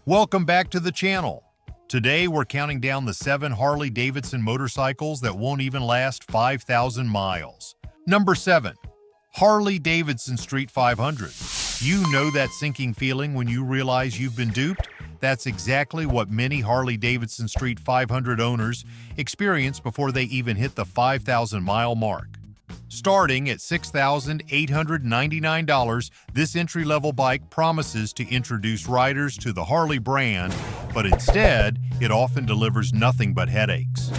Welcome back to the channel. Today we're counting down the 7 Harley Davidson motorcycles that won't even last 5,000 miles. Number 7. Harley Davidson Street 500. You know that sinking feeling when you realize you've been duped? That's exactly what many Harley Davidson Street 500 owners experience before they even hit the 5,000-mile mark. Starting at $6,899, this entry-level bike promises to introduce riders to the Harley brand, but instead, it often delivers nothing but headaches.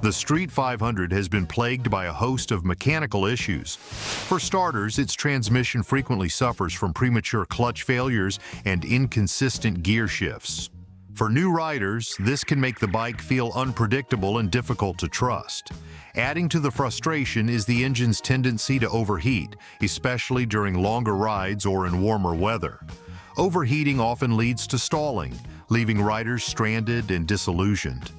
The Street 500 has been plagued by a host of mechanical issues. For starters, its transmission frequently suffers from premature clutch failures and inconsistent gear shifts. For new riders, this can make the bike feel unpredictable and difficult to trust. Adding to the frustration is the engine's tendency to overheat, especially during longer rides or in warmer weather. Overheating often leads to stalling, leaving riders stranded and disillusioned.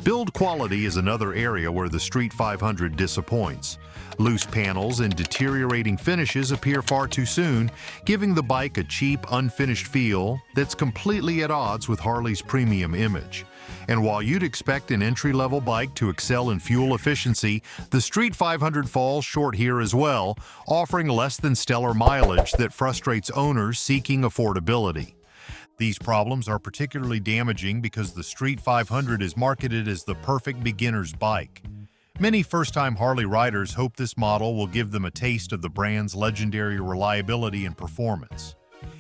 Build quality is another area where the Street 500 disappoints. Loose panels and deteriorating finishes appear far too soon, giving the bike a cheap, unfinished feel that's completely at odds with Harley's premium image. And while you'd expect an entry-level bike to excel in fuel efficiency, the Street 500 falls short here as well, offering less than stellar mileage that frustrates owners seeking affordability. These problems are particularly damaging because the Street 500 is marketed as the perfect beginner's bike. Many first-time Harley riders hope this model will give them a taste of the brand's legendary reliability and performance.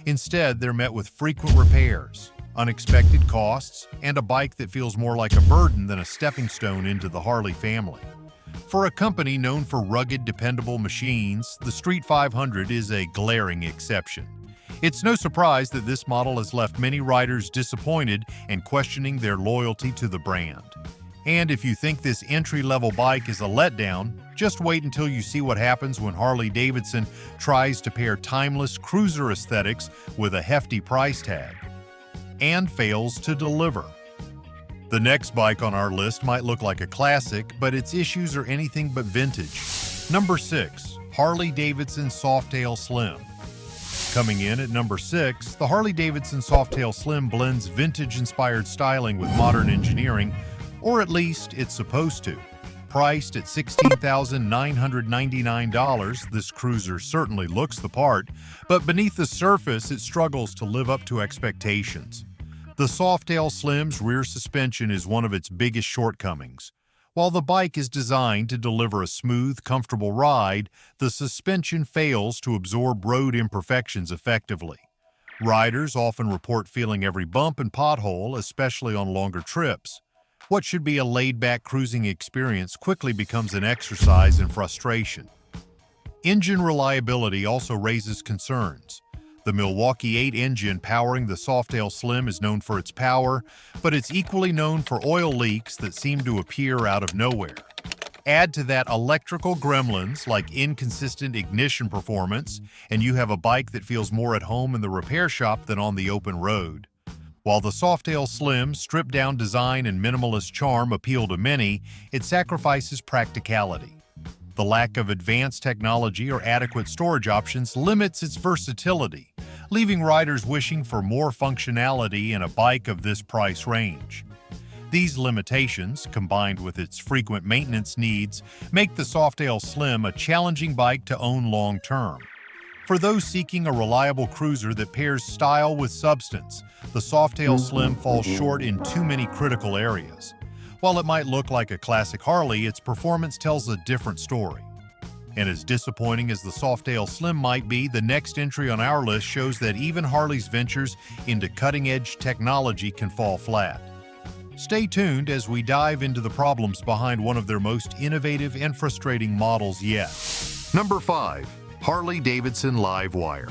Instead, they're met with frequent repairs, unexpected costs, and a bike that feels more like a burden than a stepping stone into the Harley family. For a company known for rugged, dependable machines, the Street 500 is a glaring exception. It's no surprise that this model has left many riders disappointed and questioning their loyalty to the brand. And if you think this entry-level bike is a letdown, just wait until you see what happens when Harley Davidson tries to pair timeless cruiser aesthetics with a hefty price tag and fails to deliver. The next bike on our list might look like a classic, but its issues are anything but vintage. Number 6. Harley Davidson Softail Slim. Coming in at number 6, the Harley Davidson Softail Slim blends vintage-inspired styling with modern engineering, or at least it's supposed to. Priced at $16,999, this cruiser certainly looks the part, but beneath the surface it struggles to live up to expectations. The Softail Slim's rear suspension is one of its biggest shortcomings. While the bike is designed to deliver a smooth, comfortable ride, the suspension fails to absorb road imperfections effectively. Riders often report feeling every bump and pothole, especially on longer trips. What should be a laid-back cruising experience quickly becomes an exercise in frustration. Engine reliability also raises concerns. The Milwaukee 8 engine powering the Softail Slim is known for its power, but it's equally known for oil leaks that seem to appear out of nowhere. Add to that electrical gremlins like inconsistent ignition performance, and you have a bike that feels more at home in the repair shop than on the open road. While the Softail Slim's stripped-down design and minimalist charm appeal to many, it sacrifices practicality. The lack of advanced technology or adequate storage options limits its versatility, leaving riders wishing for more functionality in a bike of this price range. These limitations, combined with its frequent maintenance needs, make the Softail Slim a challenging bike to own long-term. For those seeking a reliable cruiser that pairs style with substance, the Softail Slim falls short in too many critical areas. While it might look like a classic Harley, its performance tells a different story. And as disappointing as the Softail Slim might be, the next entry on our list shows that even Harley's ventures into cutting-edge technology can fall flat. Stay tuned as we dive into the problems behind one of their most innovative and frustrating models yet. Number 5. Harley Davidson Livewire.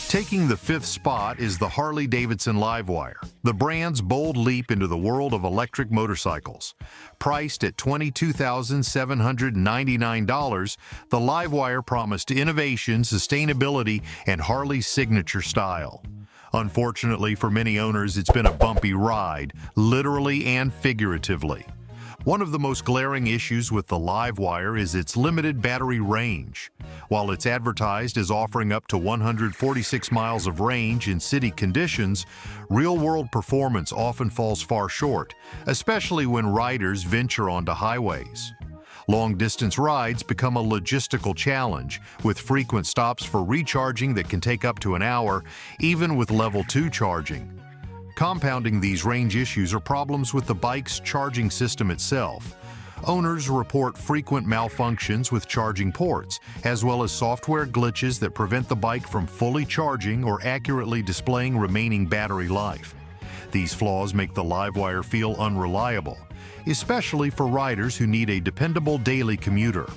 Taking the 5th spot is the Harley Davidson Livewire, the brand's bold leap into the world of electric motorcycles. Priced at $22,799, the Livewire promised innovation, sustainability, and Harley's signature style. Unfortunately for many owners, it's been a bumpy ride, literally and figuratively. One of the most glaring issues with the Livewire is its limited battery range. While it's advertised as offering up to 146 miles of range in city conditions, real-world performance often falls far short, especially when riders venture onto highways. Long-distance rides become a logistical challenge, with frequent stops for recharging that can take up to an hour, even with Level 2 charging. Compounding these range issues are problems with the bike's charging system itself. Owners report frequent malfunctions with charging ports, as well as software glitches that prevent the bike from fully charging or accurately displaying remaining battery life. These flaws make the Livewire feel unreliable, especially for riders who need a dependable daily commuter.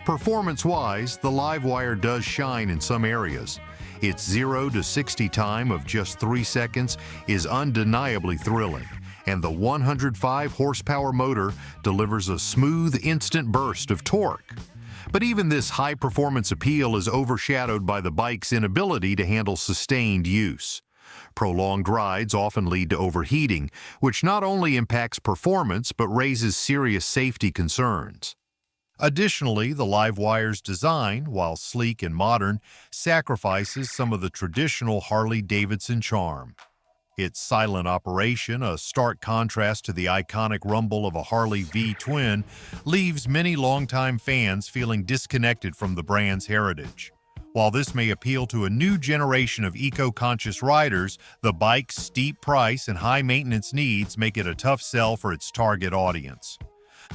Performance-wise, the Livewire does shine in some areas. Its 0 to 60 time of just 3 seconds is undeniably thrilling, and the 105 horsepower motor delivers a smooth, instant burst of torque. But even this high-performance appeal is overshadowed by the bike's inability to handle sustained use. Prolonged rides often lead to overheating, which not only impacts performance but raises serious safety concerns. Additionally, the Livewire's design, while sleek and modern, sacrifices some of the traditional Harley Davidson charm. Its silent operation, a stark contrast to the iconic rumble of a Harley V-twin, leaves many longtime fans feeling disconnected from the brand's heritage. While this may appeal to a new generation of eco-conscious riders, the bike's steep price and high maintenance needs make it a tough sell for its target audience.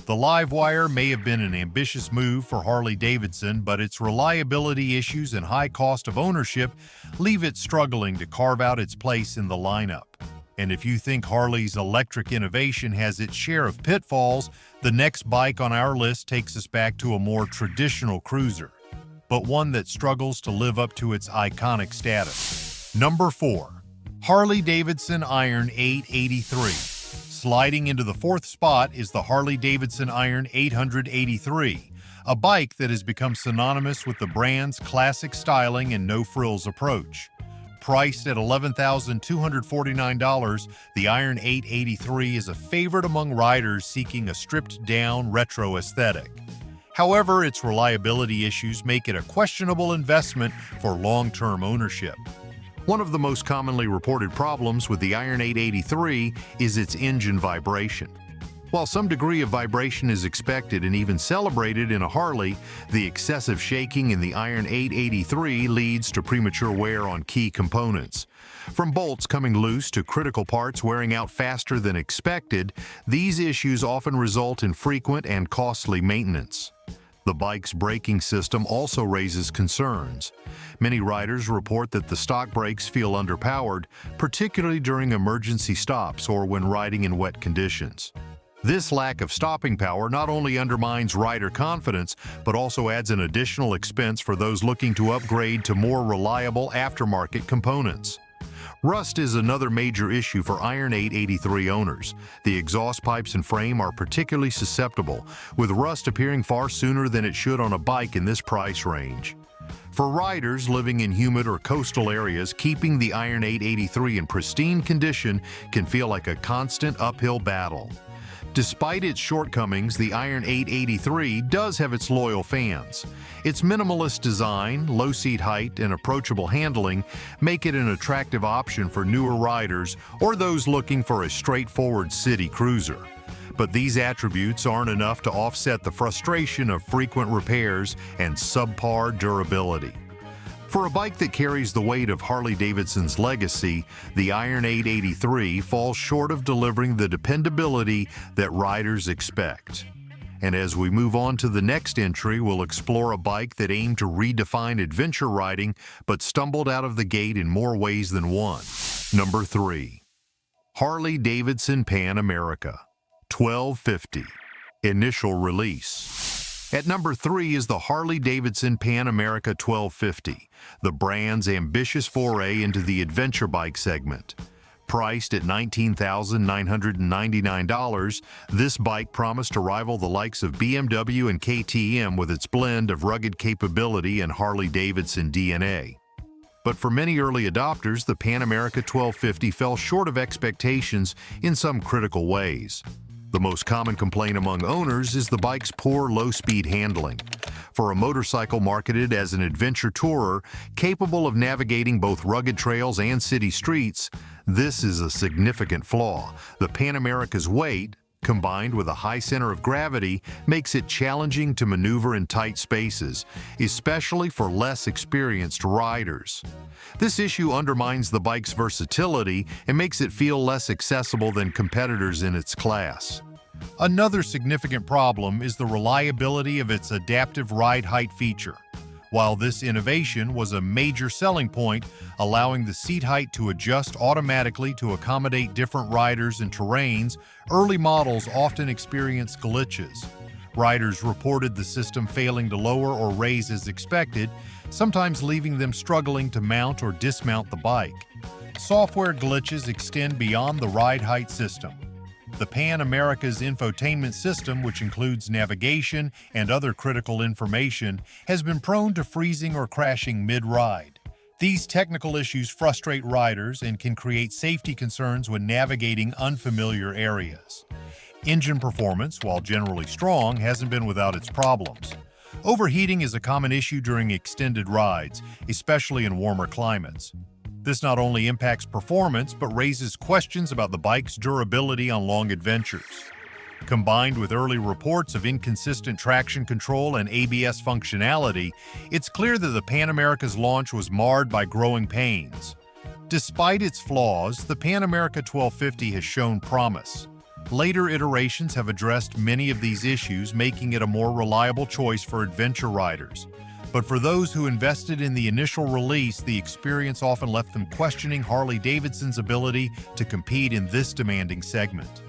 The Livewire may have been an ambitious move for Harley Davidson, but its reliability issues and high cost of ownership leave it struggling to carve out its place in the lineup. And if you think Harley's electric innovation has its share of pitfalls, the next bike on our list takes us back to a more traditional cruiser, but one that struggles to live up to its iconic status. Number 4. Harley Davidson Iron 883. Sliding into the 4th spot is the Harley Davidson Iron 883, a bike that has become synonymous with the brand's classic styling and no-frills approach. Priced at $11,249, the Iron 883 is a favorite among riders seeking a stripped-down retro aesthetic. However, its reliability issues make it a questionable investment for long-term ownership. One of the most commonly reported problems with the Iron 883 is its engine vibration. While some degree of vibration is expected and even celebrated in a Harley, the excessive shaking in the Iron 883 leads to premature wear on key components. From bolts coming loose to critical parts wearing out faster than expected, these issues often result in frequent and costly maintenance. The bike's braking system also raises concerns. Many riders report that the stock brakes feel underpowered, particularly during emergency stops or when riding in wet conditions. This lack of stopping power not only undermines rider confidence, but also adds an additional expense for those looking to upgrade to more reliable aftermarket components. Rust is another major issue for Iron 883 owners. The exhaust pipes and frame are particularly susceptible, with rust appearing far sooner than it should on a bike in this price range. For riders living in humid or coastal areas, keeping the Iron 883 in pristine condition can feel like a constant uphill battle. Despite its shortcomings, the Iron 883 does have its loyal fans. Its minimalist design, low seat height, and approachable handling make it an attractive option for newer riders or those looking for a straightforward city cruiser. But these attributes aren't enough to offset the frustration of frequent repairs and subpar durability. For a bike that carries the weight of Harley Davidson's legacy, the Iron 883 falls short of delivering the dependability that riders expect. And as we move on to the next entry, we'll explore a bike that aimed to redefine adventure riding but stumbled out of the gate in more ways than one. Number 3. Harley Davidson Pan America 1250. Initial release. At number 3 is the Harley Davidson Pan America 1250, the brand's ambitious foray into the adventure bike segment. Priced at $19,999, this bike promised to rival the likes of BMW and KTM with its blend of rugged capability and Harley-Davidson DNA. But for many early adopters, the Pan America 1250 fell short of expectations in some critical ways. The most common complaint among owners is the bike's poor low-speed handling. For a motorcycle marketed as an adventure tourer, capable of navigating both rugged trails and city streets, this is a significant flaw. The Pan America's weight, combined with a high center of gravity, makes it challenging to maneuver in tight spaces, especially for less experienced riders. This issue undermines the bike's versatility and makes it feel less accessible than competitors in its class. Another significant problem is the reliability of its adaptive ride height feature. While this innovation was a major selling point, allowing the seat height to adjust automatically to accommodate different riders and terrains, early models often experienced glitches. Riders reported the system failing to lower or raise as expected, sometimes leaving them struggling to mount or dismount the bike. Software glitches extend beyond the ride height system. The Pan America's infotainment system, which includes navigation and other critical information, has been prone to freezing or crashing mid-ride. These technical issues frustrate riders and can create safety concerns when navigating unfamiliar areas. Engine performance, while generally strong, hasn't been without its problems. Overheating is a common issue during extended rides, especially in warmer climates. This not only impacts performance, but raises questions about the bike's durability on long adventures. Combined with early reports of inconsistent traction control and ABS functionality, it's clear that the Pan America's launch was marred by growing pains. Despite its flaws, the Pan America 1250 has shown promise. Later iterations have addressed many of these issues, making it a more reliable choice for adventure riders. But for those who invested in the initial release, the experience often left them questioning Harley Davidson's ability to compete in this demanding segment.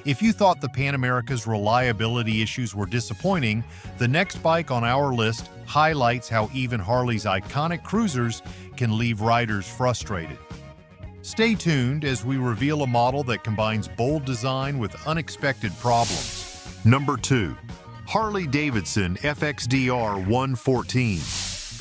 If you thought the Pan America's reliability issues were disappointing, the next bike on our list highlights how even Harley's iconic cruisers can leave riders frustrated. Stay tuned as we reveal a model that combines bold design with unexpected problems. Number 2. Harley Davidson FXDR 114.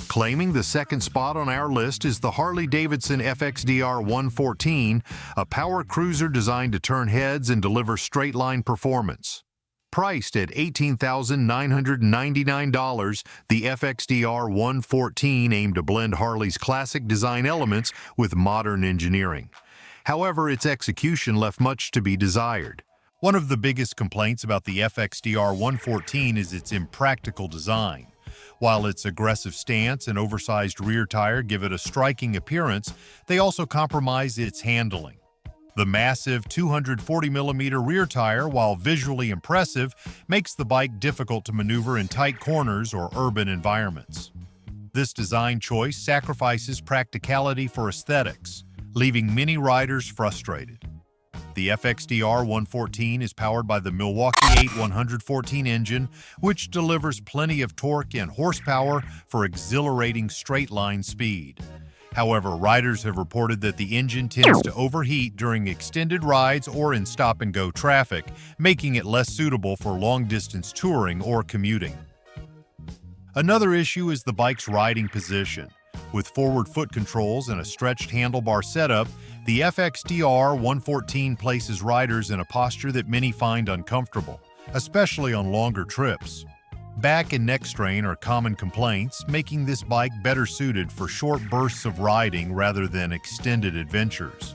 Claiming the second spot on our list is the Harley Davidson FXDR 114, a power cruiser designed to turn heads and deliver straight-line performance. Priced at $18,999, the FXDR 114 aimed to blend Harley's classic design elements with modern engineering. However, its execution left much to be desired. One of the biggest complaints about the FXDR 114 is its impractical design. While its aggressive stance and oversized rear tire give it a striking appearance, they also compromise its handling. The massive 240mm rear tire, while visually impressive, makes the bike difficult to maneuver in tight corners or urban environments. This design choice sacrifices practicality for aesthetics, leaving many riders frustrated. The FXDR 114 is powered by the Milwaukee 8 engine, which delivers plenty of torque and horsepower for exhilarating straight-line speed. However, riders have reported that the engine tends to overheat during extended rides or in stop-and-go traffic, making it less suitable for long-distance touring or commuting. Another issue is the bike's riding position. With forward foot controls and a stretched handlebar setup, the FXDR 114 places riders in a posture that many find uncomfortable, especially on longer trips. Back and neck strain are common complaints, making this bike better suited for short bursts of riding rather than extended adventures.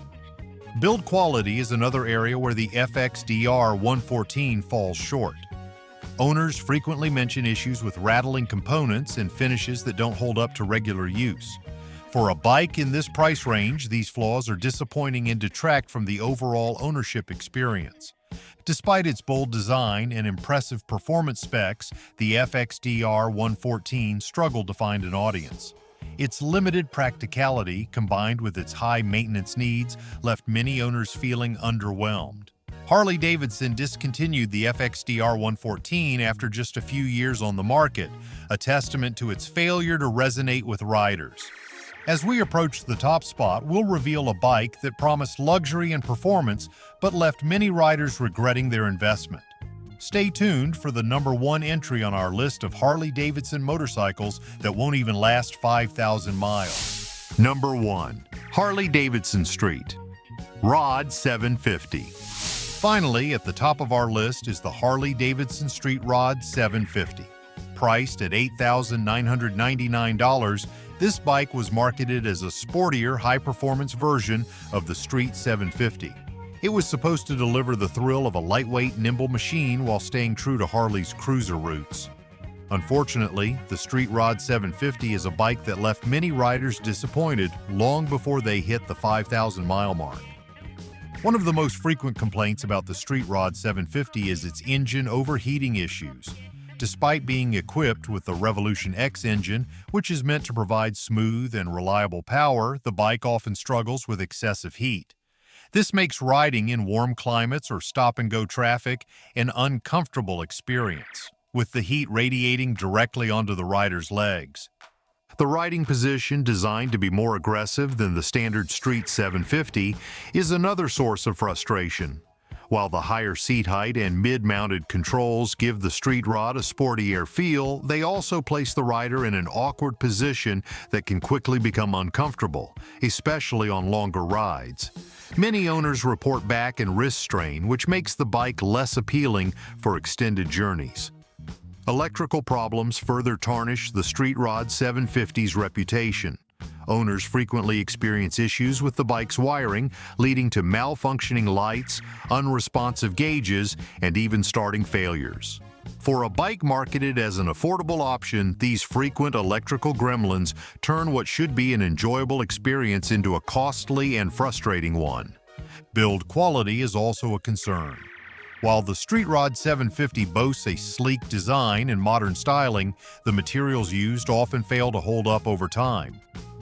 Build quality is another area where the FXDR 114 falls short. Owners frequently mention issues with rattling components and finishes that don't hold up to regular use. For a bike in this price range, these flaws are disappointing and detract from the overall ownership experience. Despite its bold design and impressive performance specs, the FXDR 114 struggled to find an audience. Its limited practicality, combined with its high maintenance needs, left many owners feeling underwhelmed. Harley Davidson discontinued the FXDR 114 after just a few years on the market, a testament to its failure to resonate with riders. As we approach the top spot, we'll reveal a bike that promised luxury and performance but left many riders regretting their investment. Stay tuned for the number 1 entry on our list of Harley Davidson motorcycles that won't even last 5,000 miles. Number 1. Harley Davidson Street Rod 750. Finally, at the top of our list is the Harley Davidson Street Rod 750. Priced at $8,999, this bike was marketed as a sportier, high-performance version of the Street 750. It was supposed to deliver the thrill of a lightweight, nimble machine while staying true to Harley's cruiser roots. Unfortunately, the Street Rod 750 is a bike that left many riders disappointed long before they hit the 5,000-mile mark. One of the most frequent complaints about the Street Rod 750 is its engine overheating issues. Despite being equipped with the Revolution X engine, which is meant to provide smooth and reliable power, the bike often struggles with excessive heat. This makes riding in warm climates or stop-and-go traffic an uncomfortable experience, with the heat radiating directly onto the rider's legs. The riding position, designed to be more aggressive than the standard Street 750, is another source of frustration. While the higher seat height and mid-mounted controls give the Street Rod a sportier feel, they also place the rider in an awkward position that can quickly become uncomfortable, especially on longer rides. Many owners report back and wrist strain, which makes the bike less appealing for extended journeys. Electrical problems further tarnish the Street Rod 750's reputation. Owners frequently experience issues with the bike's wiring, leading to malfunctioning lights, unresponsive gauges, and even starting failures. For a bike marketed as an affordable option, these frequent electrical gremlins turn what should be an enjoyable experience into a costly and frustrating one. Build quality is also a concern. While the Street Rod 750 boasts a sleek design and modern styling, the materials used often fail to hold up over time.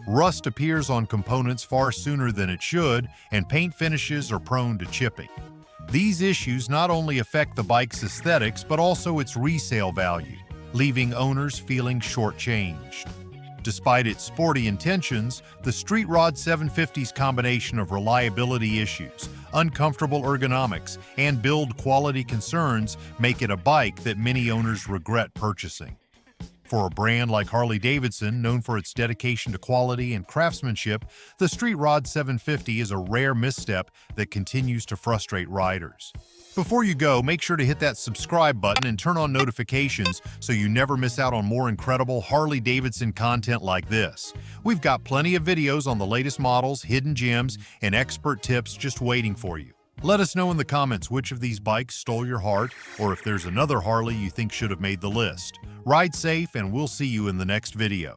Rust appears on components far sooner than it should, and paint finishes are prone to chipping. These issues not only affect the bike's aesthetics but also its resale value, leaving owners feeling shortchanged. Despite its sporty intentions, the Street Rod 750's combination of reliability issues, uncomfortable ergonomics, and build quality concerns make it a bike that many owners regret purchasing. For a brand like Harley Davidson, known for its dedication to quality and craftsmanship, the Street Rod 750 is a rare misstep that continues to frustrate riders. Before you go, make sure to hit that subscribe button and turn on notifications so you never miss out on more incredible Harley Davidson content like this. We've got plenty of videos on the latest models, hidden gems, and expert tips just waiting for you. Let us know in the comments which of these bikes stole your heart, or if there's another Harley you think should have made the list. Ride safe, and we'll see you in the next video.